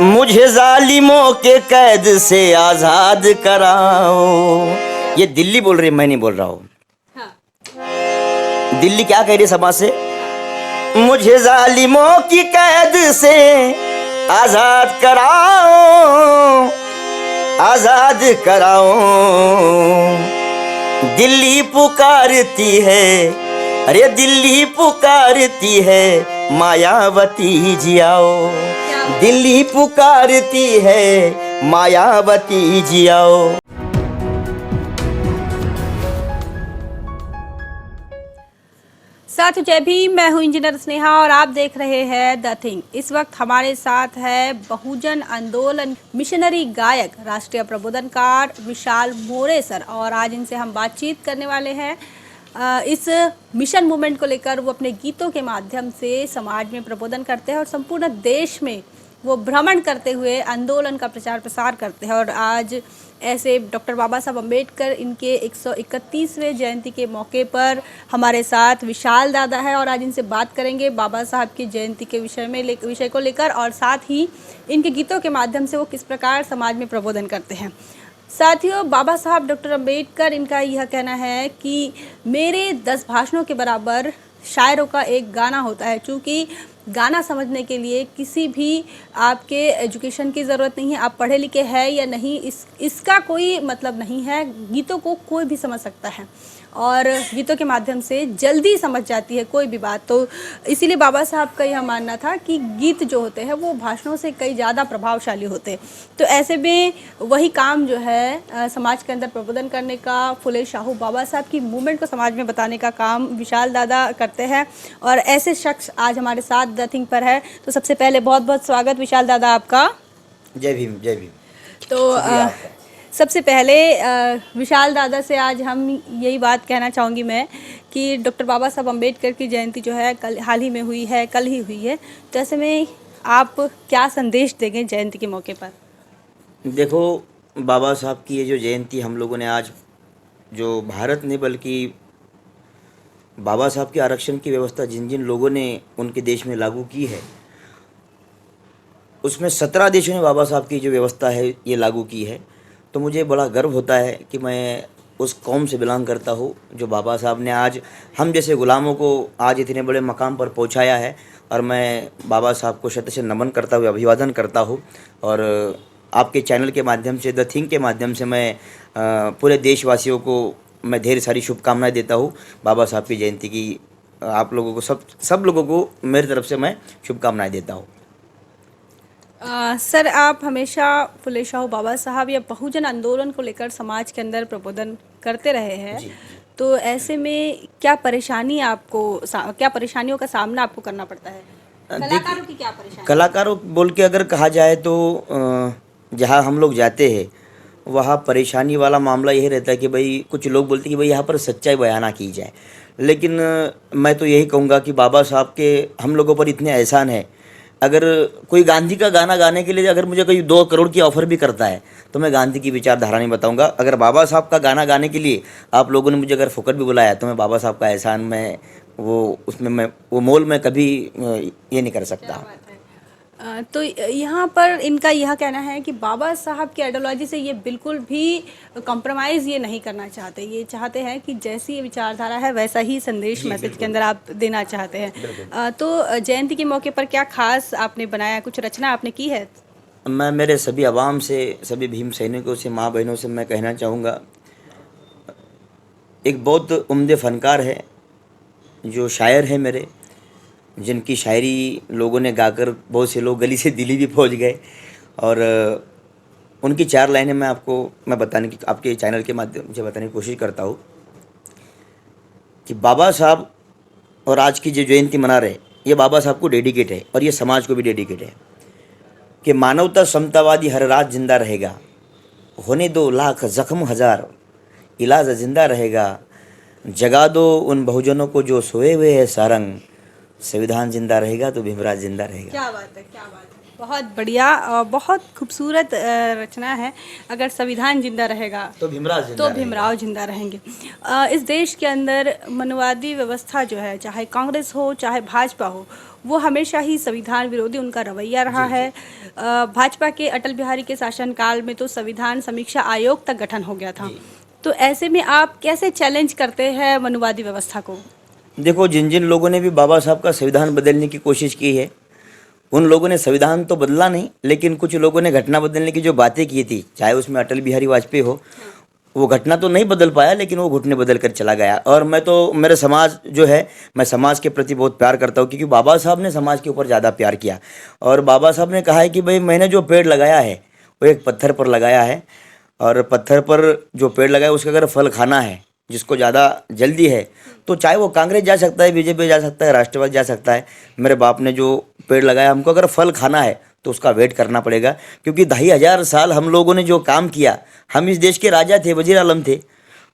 मुझे जालिमों के कैद से आजाद कराओ। ये दिल्ली बोल रही है, मैं नहीं बोल रहा हूँ। दिल्ली क्या कह रही है समाज से? मुझे जालिमों की कैद से आजाद कराओ, आजाद कराओ। दिल्ली पुकारती है, अरे दिल्ली पुकारती है, मायावती जी आओ। दिल्ली पुकारती है, मायावती जी आओ। साथियों जय भीम, मैं हूं इंजीनियर स्नेहा और आप देख रहे हैं द थिंग। इस वक्त हमारे साथ है बहुजन आंदोलन मिशनरी गायक, राष्ट्रीय प्रबोधनकार विशाल मोरे सर, और आज इनसे हम बातचीत करने वाले हैं। इस मिशन मूवमेंट को लेकर वो अपने गीतों के माध्यम से समाज में प्रबोधन करते हैं और संपूर्ण देश में वो भ्रमण करते हुए आंदोलन का प्रचार प्रसार करते हैं। और आज ऐसे डॉक्टर बाबा साहब अम्बेडकर इनके 131वें जयंती के मौके पर हमारे साथ विशाल दादा है और आज इनसे बात करेंगे बाबा साहब की जयंती के विषय को लेकर और साथ ही इनके गीतों के माध्यम से वो किस प्रकार समाज में प्रबोधन करते हैं। साथियों, बाबा साहब डॉक्टर अम्बेडकर, इनका यह कहना है कि मेरे 10 भाषणों के बराबर शायरों का एक गाना होता है। क्योंकि गाना समझने के लिए किसी भी आपके एजुकेशन की ज़रूरत नहीं है, आप पढ़े लिखे हैं या नहीं, इसका कोई मतलब नहीं है। गीतों को कोई भी समझ सकता है और गीतों के माध्यम से जल्दी समझ जाती है कोई भी बात। तो इसीलिए बाबा साहब का यह मानना था कि गीत जो होते हैं वो भाषणों से कई ज़्यादा प्रभावशाली होते हैं। तो ऐसे में वही काम जो है समाज के अंदर प्रबोधन करने का, फुले शाहू बाबा साहब की मूवमेंट को समाज में बताने का काम विशाल दादा करते हैं और ऐसे शख्स आज हमारे साथ द थिंग पर है। तो सबसे पहले बहुत बहुत स्वागत विशाल दादा आपका। जय भीम, जय भीम। तो सबसे पहले विशाल दादा से आज हम यही बात कहना चाहूँगी मैं कि डॉक्टर बाबा साहब अम्बेडकर की जयंती जो है कल हाल ही में हुई है, कल ही हुई है। तो ऐसे में आप क्या संदेश देंगे जयंती के मौके पर? देखो, बाबा साहब की ये जो जयंती हम लोगों ने आज, जो भारत ने, बल्कि बाबा साहब के आरक्षण की व्यवस्था जिन जिन लोगों ने उनके देश में लागू की है, उसमें 17 देशों ने बाबा साहब की जो व्यवस्था है ये लागू की है। तो मुझे बड़ा गर्व होता है कि मैं उस कौम से बिलोंग करता हूँ जो बाबा साहब ने आज हम जैसे गुलामों को आज इतने बड़े मकाम पर पहुँचाया है। और मैं बाबा साहब को शत से नमन करता हुए अभिवादन करता हूँ। और आपके चैनल के माध्यम से, द थिंग के माध्यम से मैं पूरे देशवासियों को मैं ढेर सारी शुभकामनाएं देता हूँ बाबा साहब की जयंती की। आप लोगों को, सब लोगों को मेरी तरफ से मैं शुभकामनाएं देता हूँ। सर, आप हमेशा फुले शाहू बाबा साहब या बहुजन आंदोलन को लेकर समाज के अंदर प्रबोधन करते रहे हैं। तो ऐसे में क्या परेशानियों का सामना आपको करना पड़ता है? कलाकारों की क्या परेशानी? कलाकारों बोल के अगर कहा जाए तो जहाँ हम लोग जाते हैं वहाँ परेशानी वाला मामला यही रहता है कि भाई कुछ लोग बोलते हैं कि भाई यहाँ पर सच्चाई बयाना की जाए। लेकिन मैं तो यही कहूँगा कि बाबा साहब के हम लोगों पर इतने एहसान है। अगर कोई गांधी का गाना गाने के लिए अगर मुझे कोई 2 करोड़ की ऑफ़र भी करता है तो मैं गांधी की विचारधारा नहीं बताऊंगा। अगर बाबा साहब का गाना गाने के लिए आप लोगों ने मुझे अगर फुकट भी बुलाया तो मैं बाबा साहब का एहसान मैं वो मोल मैं कभी ये नहीं कर सकता। तो यहाँ पर इनका यह कहना है कि बाबा साहब की आइडियोलॉजी से ये बिल्कुल भी कॉम्प्रोमाइज़ ये नहीं करना चाहते। ये चाहते हैं कि जैसी ये विचारधारा है वैसा ही संदेश मैसेज के अंदर आप देना चाहते हैं। तो जयंती के मौके पर क्या खास आपने बनाया, कुछ रचना आपने की है? मैं मेरे सभी आवाम से, सभी भीम सैनिकों से, माँ बहनों से मैं कहना चाहूँगा, एक बहुत उम्दे फ़नकार है जो शायर है मेरे, जिनकी शायरी लोगों ने गाकर बहुत से लोग गली से दिल्ली भी पहुंच गए। और उनकी 4 लाइनें मैं बताने की, आपके चैनल के माध्यम से बताने की कोशिश करता हूँ कि बाबा साहब और आज की जो जयंती मना रहे, ये बाबा साहब को डेडिकेट है और ये समाज को भी डेडिकेट है कि मानवता समतावादी हर रात जिंदा रहेगा, होने 2 लाख जख्म हज़ार, इलाज जिंदा रहेगा, जगा दो उन बहुजनों को जो सोए हुए है सारंग, संविधान जिंदा रहेगा तो भीमराज जिंदा रहेगा। क्या बात है, क्या बात बहुत बढ़िया और बहुत खूबसूरत रचना है। अगर संविधान जिंदा रहेगा तो भीमराव जिंदा तो रहेंगे। भीमराव जिंदा रहेंगे। इस देश के अंदर मनुवादी व्यवस्था जो है, चाहे कांग्रेस हो चाहे भाजपा हो, वो हमेशा ही संविधान विरोधी उनका रवैया रहा है। भाजपा के अटल बिहारी के शासनकाल में तो संविधान समीक्षा आयोग तक गठन हो गया था। जी। तो ऐसे में आप कैसे चैलेंज करते हैं मनुवादी व्यवस्था को? देखो, जिन जिन लोगों ने भी बाबा साहब का संविधान बदलने की कोशिश की है, उन लोगों ने संविधान तो बदला नहीं, लेकिन कुछ लोगों ने घटना बदलने की जो बातें की थी, चाहे उसमें अटल बिहारी वाजपेयी हो, वो घटना तो नहीं बदल पाया, लेकिन वो घुटने बदल कर चला गया। और मैं तो, मेरे समाज जो है, मैं समाज के प्रति बहुत प्यार करता हूँ, क्योंकि बाबा साहब ने समाज के ऊपर ज़्यादा प्यार किया। और बाबा साहब ने कहा है कि भाई, मैंने जो पेड़ लगाया है वो एक पत्थर पर लगाया है, और पत्थर पर जो पेड़ लगाया उसका अगर फल खाना है, जिसको ज़्यादा जल्दी है, तो चाहे वो कांग्रेस जा सकता है, बीजेपी जा सकता है, राष्ट्रवादी जा सकता है। मेरे बाप ने जो पेड़ लगाया, हमको अगर फल खाना है तो उसका वेट करना पड़ेगा, क्योंकि 2500 हम लोगों ने जो काम किया, हम इस देश के राजा थे, वजीर आलम थे।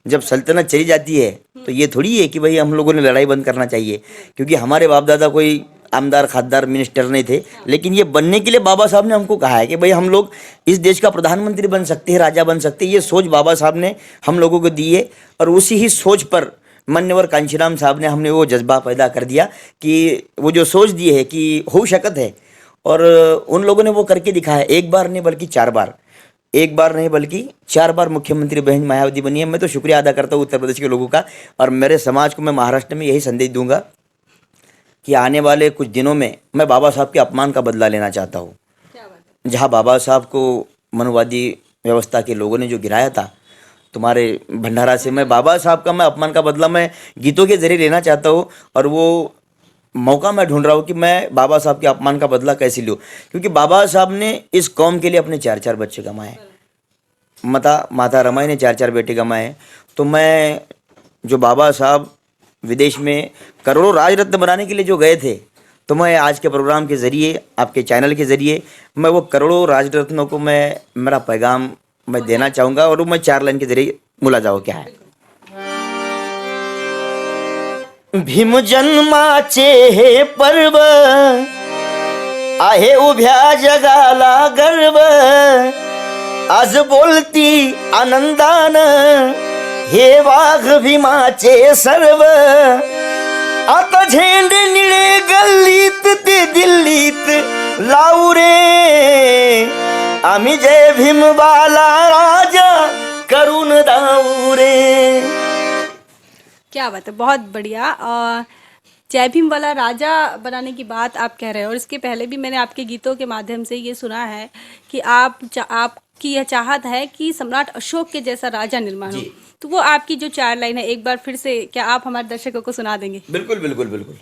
जब सल्तनत चली जाती है तो ये थोड़ी है कि भाई हम लोगों ने लड़ाई बंद करना चाहिए, क्योंकि हमारे बाप दादा कोई आमदार खासदार मिनिस्टर नहीं थे, लेकिन ये बनने के लिए बाबा साहब ने हमको कहा है कि भाई हम लोग इस देश का प्रधानमंत्री बन सकते हैं, राजा बन सकते हैं। ये सोच बाबा साहब ने हम लोगों को दी है, और उसी ही सोच पर मान्यवर कांशीराम साहब ने हमने वो जज्बा पैदा कर दिया कि वो जो सोच दी है कि हो शकत है, और उन लोगों ने वो करके दिखाया। एक बार नहीं बल्कि 4 बार, एक बार नहीं बल्कि 4 बार मुख्यमंत्री बहन मायावती बनी है। मैं तो शुक्रिया अदा करता हूँ उत्तर प्रदेश के लोगों का, और मेरे समाज को मैं महाराष्ट्र में यही संदेश दूंगा कि आने वाले कुछ दिनों में मैं बाबा साहब के अपमान का बदला लेना चाहता हूँ। जहाँ बाबा साहब को मनुवादी व्यवस्था के लोगों ने जो गिराया था तुम्हारे भंडारा से, मैं बाबा साहब का मैं अपमान का बदला मैं गीतों के जरिए लेना चाहता हूँ, और वो मौका मैं ढूंढ रहा हूँ कि मैं बाबा साहब के अपमान का बदला कैसे लूँ, क्योंकि बाबा साहब ने इस कौम के लिए अपने 4-4 बच्चे कमाए, माता रमाई ने 4-4 बेटे कमाए। तो मैं, जो बाबा साहब विदेश में करोड़ों राजरत्न बनाने के लिए जो गए थे, तो मैं आज के प्रोग्राम के ज़रिए, आपके चैनल के ज़रिए, मैं वो करोड़ों राजरत्नों को मैं मेरा पैगाम मैं देना चाहूँगा, और वो मैं 4 लाइन के ज़रिए बोला जाओ क्या है। भीम जन्माचे हे पर्व, आहे उभ्या जगाला गर्व, आज बोलती आनंदान, हे वाघ भीमाचे सर्व, आता झेंडे निळे गल्लीत ते दिल्लीत लावू रे, आम्ही जय भीम बाला राजा करून दाऊ रे। क्या बात है, बहुत बढ़िया। जय भीम वाला राजा बनाने की बात आप कह रहे हो, और इसके पहले भी मैंने आपके गीतों के माध्यम से ये सुना है कि आपकी यह चाहत है कि सम्राट अशोक के जैसा राजा निर्माण हो। तो वो आपकी जो 4 लाइन है, एक बार फिर से क्या आप हमारे दर्शकों को सुना देंगे? बिल्कुल बिल्कुल बिल्कुल।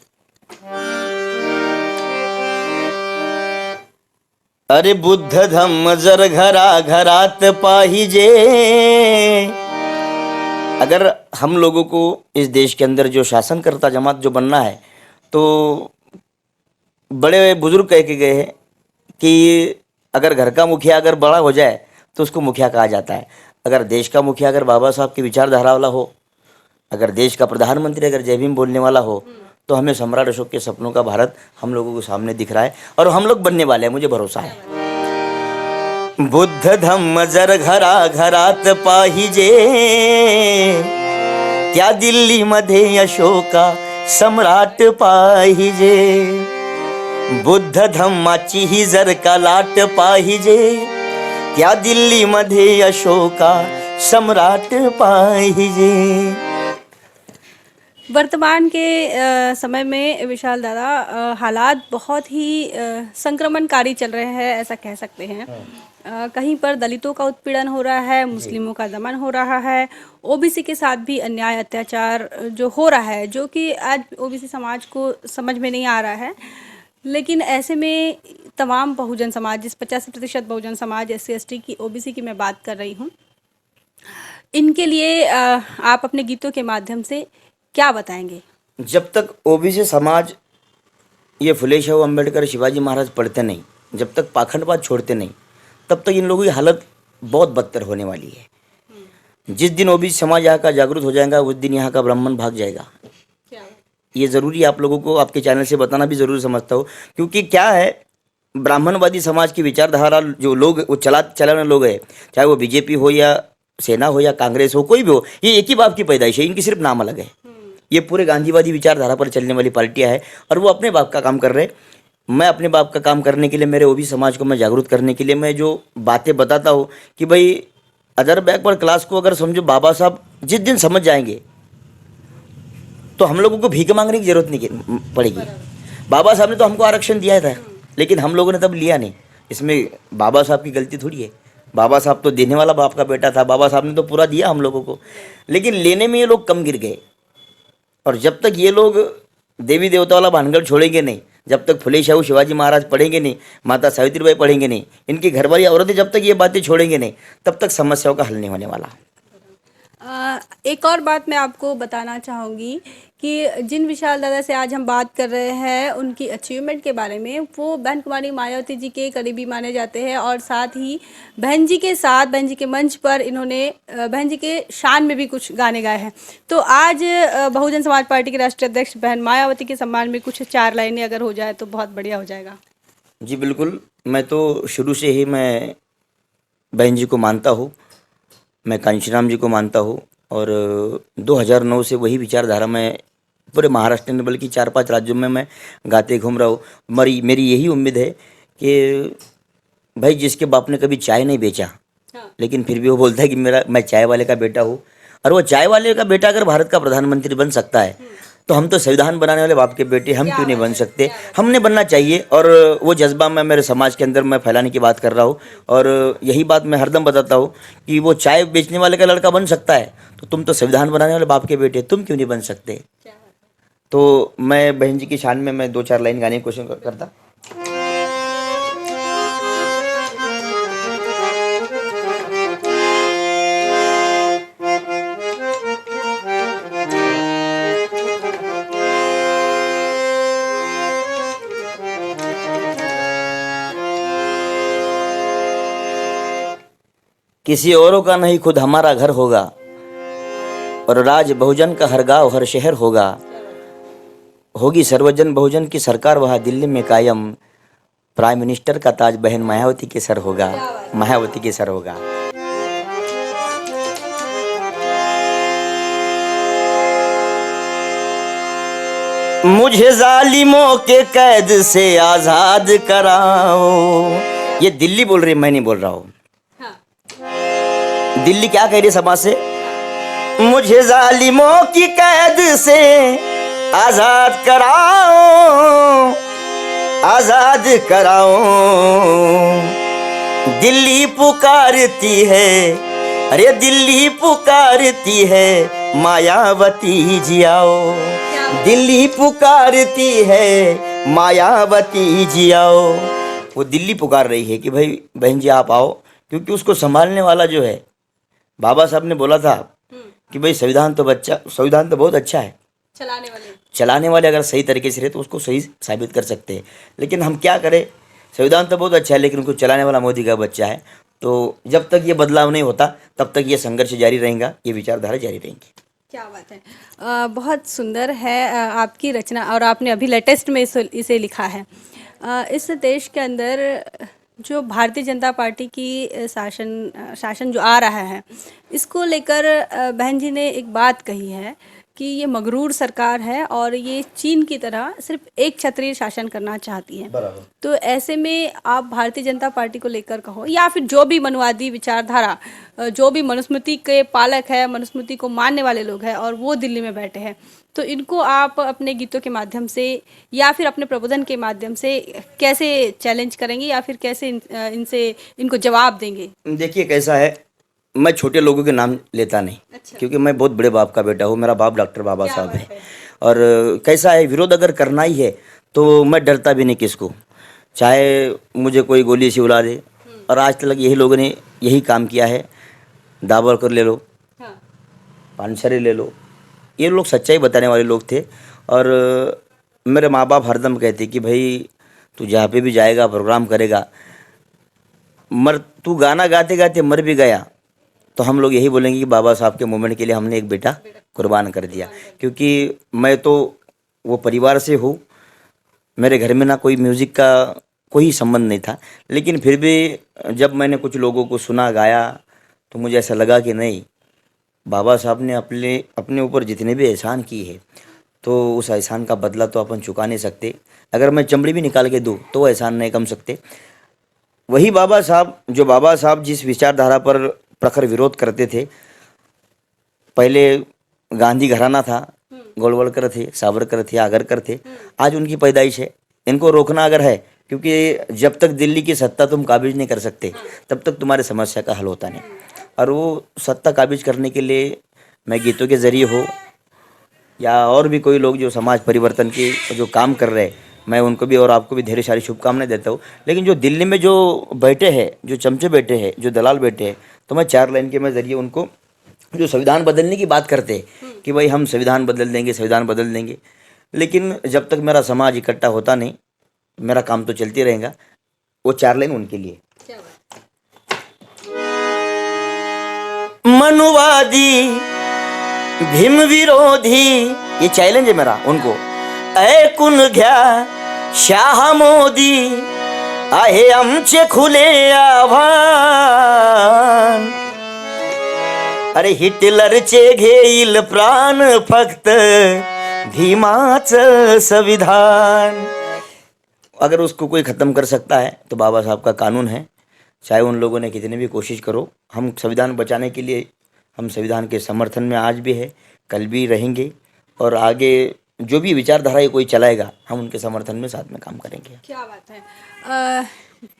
अरे बुद्ध धम्म जर घरा घरात पाहिजे। अगर हम लोगों को इस देश के अंदर जो शासनकर्ता जमात जो बनना है, तो बड़े बुजुर्ग कह के गए हैं कि अगर घर का मुखिया अगर बड़ा हो जाए तो उसको मुखिया कहा जाता है। अगर देश का मुखिया अगर बाबा साहब की विचारधारा वाला हो, अगर देश का प्रधानमंत्री अगर जय भीम बोलने वाला हो, तो हमें सम्राट अशोक के सपनों का भारत हम लोगों को सामने दिख रहा है, और हम लोग बनने वाले हैं, मुझे भरोसा है। बुद्ध धम्म जर घरा घरात पाहिजे, त्या दिल्लीमध्ये अशोका सम्राट पाहिजे। बुद्ध धम्माची ही जर का लाट पाहिजे, त्या दिल्लीमध्ये अशोका सम्राट पाहिजे। वर्तमान के समय में विशाल दादा, हालात बहुत ही संक्रमणकारी चल रहे हैं, ऐसा कह सकते हैं। कहीं पर दलितों का उत्पीड़न हो रहा है, मुस्लिमों का दमन हो रहा है, ओबीसी के साथ भी अन्याय अत्याचार जो हो रहा है, जो कि आज ओबीसी समाज को समझ में नहीं आ रहा है। लेकिन ऐसे में तमाम बहुजन समाज, जिस 85% बहुजन समाज, SC ST की, ओबीसी की मैं बात कर रही हूँ, इनके लिए आप अपने गीतों के माध्यम से क्या बताएंगे? जब तक ओबीसी समाज ये फुले शाहू अम्बेडकर शिवाजी महाराज पढ़ते नहीं, जब तक पाखंडवाद छोड़ते नहीं, तब तक इन लोगों की हालत बहुत बदतर होने वाली है। जिस दिन ओबीसी समाज यहाँ का जागरूक हो जाएगा, उस दिन यहाँ का ब्राह्मण भाग जाएगा। ये ज़रूरी आप लोगों को आपके चैनल से बताना भी ज़रूरी समझता हूँ, क्योंकि क्या है, ब्राह्मणवादी समाज की विचारधारा जो लोग वो चलाने लोग हैं, चाहे वो बीजेपी हो या सेना हो या कांग्रेस हो, कोई भी हो, ये एक ही बाप की पैदाइश है, इनकी सिर्फ नाम अलग है। ये पूरे गांधीवादी विचारधारा पर चलने वाली पार्टियां हैं और वो अपने बाप का काम कर रहे हैं। मैं अपने बाप का काम करने के लिए, मेरे ओबी समाज को मैं जागरूक करने के लिए मैं जो बातें बताता हूँ कि भाई अदर बैकवर्ड क्लास को अगर समझो बाबा साहब जिस दिन समझ जाएंगे तो हम लोगों को भीख मांगने की जरूरत नहीं पड़ेगी। बाबा साहब ने तो हमको आरक्षण दिया था, लेकिन हम लोगों ने तब लिया नहीं। इसमें बाबा साहब की गलती थोड़ी है। बाबा साहब तो देने वाला बाप का बेटा था, बाबा साहब ने तो पूरा दिया हम लोगों को, लेकिन लेने में ये लोग कम गिर गए। और जब तक ये लोग देवी देवता वाला भानगढ़ छोड़ेंगे नहीं, जब तक फुले शाहू शिवाजी महाराज पढ़ेंगे नहीं, माता सावित्रीबाई पढ़ेंगे नहीं, इनकी घरवाली औरतें जब तक ये बातें छोड़ेंगे नहीं, तब तक समस्याओं का हल नहीं होने वाला। एक और बात मैं आपको बताना चाहूँगी कि जिन विशाल दादा से आज हम बात कर रहे हैं उनकी अचीवमेंट के बारे में, वो बहन कुमारी मायावती जी के करीबी माने जाते हैं और साथ ही बहन जी के साथ, बहन जी के मंच पर इन्होंने बहन जी के शान में भी कुछ गाने गाए हैं। तो आज बहुजन समाज पार्टी के राष्ट्रीय अध्यक्ष बहन मायावती के सम्मान में कुछ 4 लाइनें अगर हो जाए तो बहुत बढ़िया हो जाएगा। जी बिल्कुल, मैं तो शुरू से ही मैं बहन जी को मानता हूँ, मैं कांशीराम जी को मानता हूँ और 2009 से वही विचारधारा मैं पूरे महाराष्ट्र में बल्कि 4-5 राज्यों में मैं गाते घूम रहा हूँ। मेरी यही उम्मीद है कि भाई जिसके बाप ने कभी चाय नहीं बेचा, लेकिन फिर भी वो बोलता है कि मैं चाय वाले का बेटा हूँ, और वो चाय वाले का बेटा अगर भारत का प्रधानमंत्री बन सकता है तो हम तो संविधान बनाने वाले बाप के बेटे हम क्यों नहीं बन सकते? हमने बनना चाहिए। और वो जज्बा मैं मेरे समाज के अंदर मैं फैलाने की बात कर रहा हूँ और यही बात मैं हरदम बताता हूँ कि वो चाय बेचने वाले का लड़का बन सकता है तो तुम तो संविधान बनाने वाले बाप के बेटे, तुम क्यों नहीं बन सकते? तो मैं बहन जी की शान में मैं 2-4 लाइन गाने की कोशिश करता। किसी औरों का नहीं खुद हमारा घर होगा और राज बहुजन का हर गांव हर शहर होगा। होगी सर्वजन बहुजन की सरकार वहाँ दिल्ली में कायम। प्राइम मिनिस्टर का ताज बहन मायावती के सर होगा, मायावती के सर होगा। मुझे जालिमों के कैद से आजाद कराओ। ये दिल्ली बोल रही है, मैं नहीं बोल रहा हूँ। दिल्ली क्या कह रही है समाज से? मुझे जालिमों की कैद से आजाद कराओ, आजाद कराओ। दिल्ली पुकारती है, अरे दिल्ली पुकारती है, मायावती जी आओ। दिल्ली पुकारती है, मायावती जी आओ। वो दिल्ली पुकार रही है कि भाई बहन जी आप आओ, क्योंकि उसको संभालने वाला जो है, बाबा साहब ने बोला था कि भाई संविधान तो बहुत अच्छा है, चलाने वाले अगर सही तरीके से रहे तो उसको सही साबित कर सकते हैं। लेकिन हम क्या करें, संविधान तो बहुत अच्छा है लेकिन उनको चलाने वाला मोदी का बच्चा है। तो जब तक ये बदलाव नहीं होता तब तक ये संघर्ष जारी रहेगा, ये विचारधारा जारी रहेंगी। क्या बात है, बहुत सुंदर है आपकी रचना और आपने अभी लेटेस्ट में इसे लिखा है। इस देश के अंदर जो भारतीय जनता पार्टी की शासन जो आ रहा है, इसको लेकर बहन जी ने एक बात कही है कि ये मगरूर सरकार है और ये चीन की तरह सिर्फ एक क्षत्रिय शासन करना चाहती है। तो ऐसे में आप भारतीय जनता पार्टी को लेकर कहो या फिर जो भी मनुवादी विचारधारा, जो भी मनुस्मृति के पालक है, मनुस्मृति को मानने वाले लोग हैं और वो दिल्ली में बैठे हैं, तो इनको आप अपने गीतों के माध्यम से या फिर अपने प्रबोधन के माध्यम से कैसे चैलेंज करेंगे या फिर कैसे इनको जवाब देंगे? देखिए कैसा है, मैं छोटे लोगों के नाम लेता नहीं। अच्छा। क्योंकि मैं बहुत बड़े बाप का बेटा हूँ, मेरा बाप डॉक्टर बाबा साहब है। और कैसा है, विरोध अगर करना ही है तो मैं डरता भी नहीं किसको, चाहे मुझे कोई गोली से उड़ा दे। और आज तक यही लोगों ने यही काम किया है, दावरकर ले लो, पानसरे ले लो, ये लोग सच्चाई बताने वाले लोग थे। और मेरे माँ बाप हरदम कहते कि भाई तू जहाँ पे भी जाएगा प्रोग्राम करेगा, तू गाना गाते गाते मर भी गया तो हम लोग यही बोलेंगे कि बाबा साहब के मूवमेंट के लिए हमने एक बेटा कुर्बान कर दिया। क्योंकि मैं तो वो परिवार से हूँ, मेरे घर में ना कोई म्यूज़िक का कोई संबंध नहीं था। लेकिन फिर भी जब मैंने कुछ लोगों को सुना, गाया, तो मुझे ऐसा लगा कि नहीं, बाबा साहब ने अपने अपने ऊपर जितने भी एहसान किए हैं, तो उस एहसान का बदला तो अपन चुका नहीं सकते। अगर मैं चमड़ी भी निकाल के दूँ तो वो एहसान नहीं कम सकते। वही बाबा साहब जिस विचारधारा पर प्रखर विरोध करते थे, पहले गांधी घराना था, गोलवलकर थे, सावरकर थे, आगरकर थे, आज उनकी पैदाइश है। इनको रोकना अगर है, क्योंकि जब तक दिल्ली की सत्ता तुम काबिज नहीं कर सकते तब तक तुम्हारी समस्या का हल होता नहीं। और वो सत्ता काबिज करने के लिए मैं गीतों के ज़रिए हो या और भी कोई लोग जो समाज परिवर्तन के जो काम कर रहे हैं, मैं उनको भी और आपको भी ढेर सारी शुभकामनाएं देता हूँ। लेकिन जो दिल्ली में जो बैठे हैं, जो चमचे बैठे हैं, जो दलाल बैठे हैं, तो मैं 4 लाइन के मैं ज़रिए उनको, जो संविधान बदलने की बात करते हैं कि भाई हम संविधान बदल देंगे, संविधान बदल देंगे, लेकिन जब तक मेरा समाज इकट्ठा होता नहीं, मेरा काम तो चलते रहेगा। वो 4 लाइन उनके लिए। मनुवादी, भीम विरोधी, ये चैलेंज है मेरा उनको। ऐकून घ्या शाह मोदी, आहे आमचे खुले आव्हान, अरे हिटलरचे घेईल प्राण फक्त भीमाचं संविधान। अगर उसको कोई ख़त्म कर सकता है तो बाबा साहब का कानून है, चाहे उन लोगों ने कितनी भी कोशिश करो। हम संविधान बचाने के लिए, हम संविधान के समर्थन में आज भी है, कल भी रहेंगे, और आगे जो भी विचारधारा कोई चलाएगा हम उनके समर्थन में साथ में काम करेंगे। क्या बात है,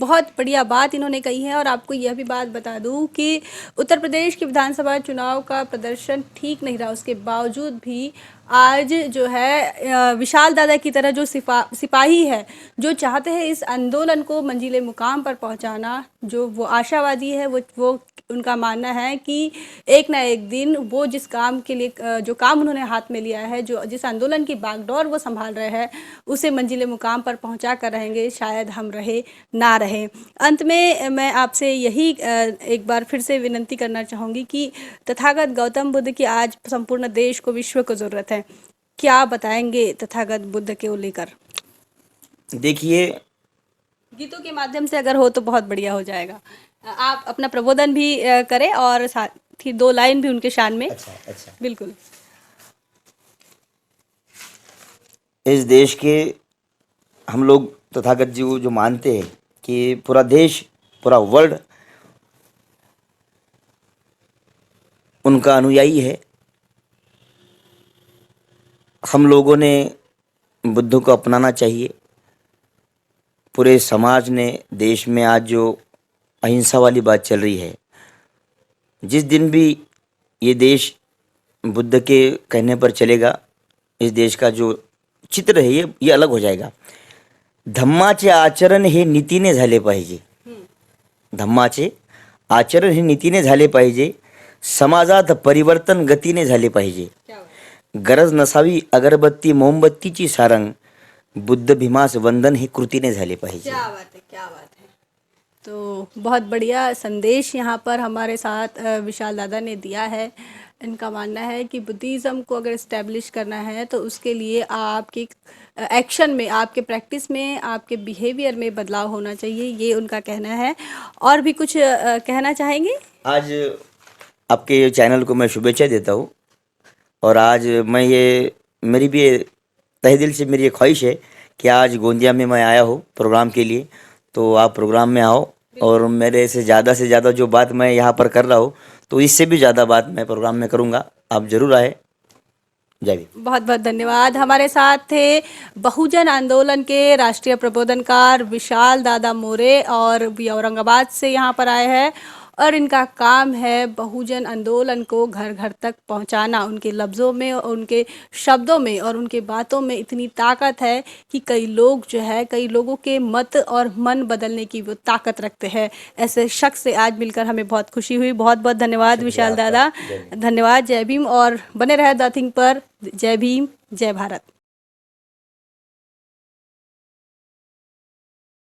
बहुत बढ़िया बात इन्होंने कही है। और आपको यह भी बात बता दूं कि उत्तर प्रदेश के विधानसभा चुनाव का प्रदर्शन ठीक नहीं रहा, उसके बावजूद भी आज जो है विशाल दादा की तरह जो सिपाही है, जो चाहते हैं इस आंदोलन को मंजिले मुकाम पर पहुंचाना, जो वो आशावादी है, वो उनका मानना है कि एक ना एक दिन वो जिस काम के लिए, जो काम उन्होंने हाथ में लिया है, जो जिस आंदोलन की बागडोर वो संभाल रहे हैं, उसे मंजिले मुकाम पर पहुंचा कर रहेंगे, शायद हम रहे ना रहे। अंत में मैं आपसे यही एक बार फिर से विनती करना चाहूँगी कि तथागत गौतम बुद्ध की आज संपूर्ण देश को, विश्व को ज़रूरत है। क्या बताएंगे तथागत बुद्ध के लेकर? देखिए, गीतों के माध्यम से अगर हो तो बहुत बढ़िया हो जाएगा। आप अपना प्रबोधन भी करें और साथ ही 2 लाइन भी उनके शान में। अच्छा। बिल्कुल। इस देश के हम लोग तथागत जी जो मानते हैं कि पूरा देश, पूरा वर्ल्ड उनका अनुयायी है। हम लोगों ने बुद्ध को अपनाना चाहिए। पूरे समाज ने, देश में आज जो अहिंसा वाली बात चल रही है, जिस दिन भी ये देश बुद्ध के कहने पर चलेगा, इस देश का जो चित्र है ये अलग हो जाएगा। धम्माचे आचरण हे नीतीने झाले पाहिजे, धम्माचे आचरण हे नीतीने झाले पाहिजे, समाजात परिवर्तन गतीने झाले पाहिजे, गरज नसावी अगरबत्ती मोमबत्तीची सारंग, बुद्ध भीमास वंदन हे कृतीने झाले पाहिजे। क्या बात है, क्या बात है। तो बहुत बढ़िया संदेश यहाँ पर हमारे साथ विशाल दादा ने दिया है। इनका मानना है कि बुद्धिज़्म को अगर इस्टेब्लिश करना है तो उसके लिए आपके एक्शन में, आपके प्रैक्टिस में, आपके बिहेवियर में बदलाव होना चाहिए, ये उनका कहना है। और भी कुछ कहना चाहेंगे? आज आपके चैनल को मैं शुभेच्छा देता हूँ, और आज मैं ये, मेरी भी तहे दिल से मेरी ये ख्वाहिश है कि आज गोंदिया में मैं आया हूँ प्रोग्राम के लिए, तो आप प्रोग्राम में आओ, और मेरे से ज़्यादा जो बात मैं यहाँ पर कर रहा हूँ तो इससे भी ज़्यादा बात मैं प्रोग्राम में करूँगा। आप ज़रूर आए। जय भीम। बहुत बहुत धन्यवाद। हमारे साथ थे बहुजन आंदोलन के राष्ट्रीय प्रबोधनकार विशाल दादा मोरे, और भी औरंगाबाद से यहाँ पर आए हैं, और इनका काम है बहुजन आंदोलन को घर घर तक पहुंचाना। उनके लफ्ज़ों में, उनके शब्दों में और उनके बातों में इतनी ताकत है कि कई लोग जो है, कई लोगों के मत और मन बदलने की वो ताकत रखते हैं। ऐसे शख्स से आज मिलकर हमें बहुत खुशी हुई। बहुत बहुत धन्यवाद विशाल दादा, धन्यवाद। जय भीम, और बने रहे द थिंग पर। जय भीम, जय भारत।